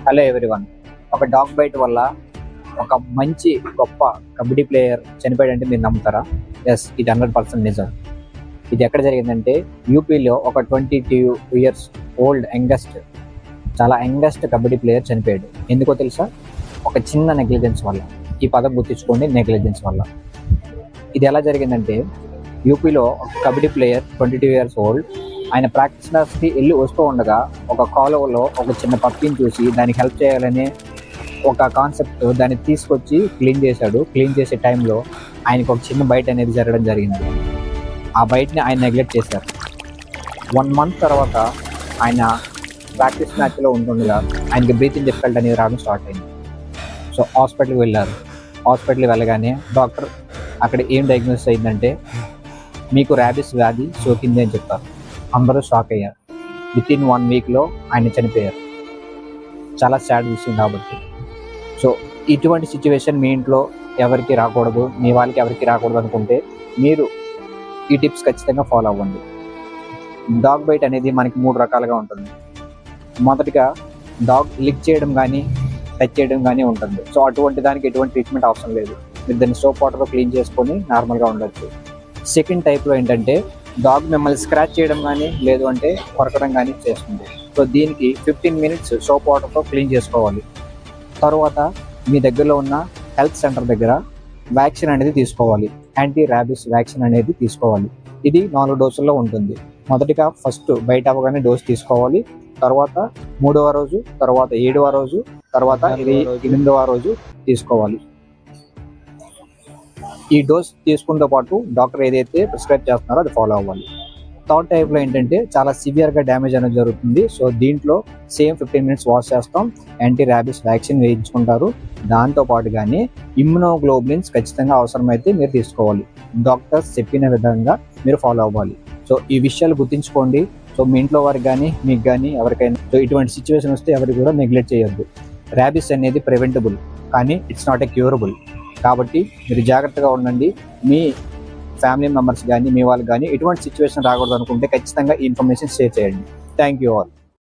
Hello everyone. ఒక dog bite వల్ల ఒక మంచి గొప్ప కబడ్డీ ప్లేయర్ చనిపోయాడంటే మీరు నమ్ముతారా? ఎస్, ఇది 100% నిజం. ఇది ఎక్కడ జరిగిందంటే యూపీలో ఒక 22 ఇయర్స్ ఓల్డ్ చాలా యంగెస్ట్ కబడ్డీ ప్లేయర్ చనిపోయాడు. ఎందుకో తెలుసా? ఒక చిన్న నెగ్లిజెన్స్ వల్ల. ఈ పదం గుర్తించుకోండి, నెగ్లిజెన్స్ వల్ల. ఇది ఎలా జరిగిందంటే యూపీలో ఒక కబడ్డీ ప్లేయర్ 22 ఇయర్స్ ఓల్డ్ ఆయన ప్రాక్టీస్ మ్యాచ్కి వెళ్ళి వస్తూ ఉండగా ఒక కాలువలో ఒక చిన్న పప్పీని చూసి దానికి హెల్ప్ చేయాలనే ఒక కాన్సెప్ట్ దాన్ని తీసుకొచ్చి క్లీన్ చేశాడు. క్లీన్ చేసే టైంలో ఆయనకు ఒక చిన్న బైట్ అనేది జరగడం జరిగింది. ఆ బైట్ని ఆయన నెగ్లెక్ట్ చేశారు. 1 మంత్ తర్వాత ఆయన ప్రాక్టీస్ మ్యాచ్లో ఉంటుండగా ఆయనకి బ్రీతింగ్ డిఫికల్ట్ అనేది రావడం స్టార్ట్ అయింది. సో హాస్పిటల్కి వెళ్ళారు. హాస్పిటల్కి వెళ్ళగానే డాక్టర్ అక్కడ ఏం డయాగ్నోస్ అయిందంటే మీకు ర్యాబిస్ వ్యాధి సోకింది అని చెప్పారు. అందరూ షాక్ అయ్యారు. వితిన్ 1 వీక్లో ఆయన చనిపోయారు. చాలా సాడ్ విషయం కాబట్టి. సో ఇటువంటి సిచ్యువేషన్ మీ ఇంట్లో ఎవరికి రాకూడదు, మీ వాళ్ళకి ఎవరికి రాకూడదు అనుకుంటే మీరు ఈ టిప్స్ ఖచ్చితంగా ఫాలో అవ్వండి. డాగ్ బైట్ అనేది మనకి 3 రకాలుగా ఉంటుంది. మొదటిగా డాగ్ లిక్ చేయడం కానీ టచ్ చేయడం కానీ ఉంటుంది. సో అటువంటి దానికి ఎటువంటి ట్రీట్మెంట్ అవసరం లేదు. మీరు దాన్ని సోప్ వాటర్తో క్లీన్ చేసుకొని నార్మల్గా ఉండొచ్చు. సెకండ్ టైప్లో ఏంటంటే డాగ్ మిమ్మల్ని స్క్రాచ్ చేయడం కానీ లేదు అంటే కొరకడం కానీ చేస్తుంది. సో దీనికి 15 మినిట్స్ సోప్ వాటర్తో క్లీన్ చేసుకోవాలి. తర్వాత మీ దగ్గరలో ఉన్న హెల్త్ సెంటర్ దగ్గర వ్యాక్సిన్ అనేది తీసుకోవాలి. యాంటీ ర్యాబిస్ వ్యాక్సిన్ అనేది తీసుకోవాలి. ఇది 4 డోసుల్లో ఉంటుంది. మొదటిగా ఫస్ట్ బయట అవ్వగానే డోస్ తీసుకోవాలి. తర్వాత 3వ రోజు, తర్వాత 7వ రోజు, తర్వాత 8వ రోజు తీసుకోవాలి. ఈ డోస్ తీసుకున్నతో పాటు డాక్టర్ ఏదైతే ప్రిస్క్రైబ్ చేస్తున్నారో అది ఫాలో అవ్వాలి. థర్డ్ టైప్లో ఏంటంటే చాలా సివియర్గా డ్యామేజ్ అనేది జరుగుతుంది. సో దీంట్లో సేమ్ 15 మినిట్స్ వాష్ చేస్తాం, యాంటీ ర్యాబిస్ వ్యాక్సిన్ వేయించుకుంటారు. దాంతోపాటుగానే ఇమ్యునోగ్లోబులిన్స్ ఖచ్చితంగా అవసరమైతే మీరు తీసుకోవాలి. డాక్టర్స్ చెప్పిన విధంగా మీరు ఫాలో అవ్వాలి. సో ఈ విషయాలు గుర్తుంచుకోండి. సో మీ ఇంట్లో వారికి కానీ మీకు కానీ ఎవరికైనా సో ఇటువంటి సిచ్యువేషన్ వస్తే ఎవరికి కూడా నెగ్లెక్ట్ చేయొద్దు. ర్యాబిస్ అనేది ప్రివెంటబుల్, కానీ ఇట్స్ నాట్ ఏ క్యూరబుల్. కాబట్టి మీరు జాగ్రత్తగా ఉండండి. మీ ఫ్యామిలీ మెంబర్స్ కానీ మీ వాళ్ళకి కానీ ఎటువంటి సిచ్యువేషన్ రాకూడదు అనుకుంటే ఖచ్చితంగా ఈ ఇన్ఫర్మేషన్ షేర్ చేయండి. Thank you all.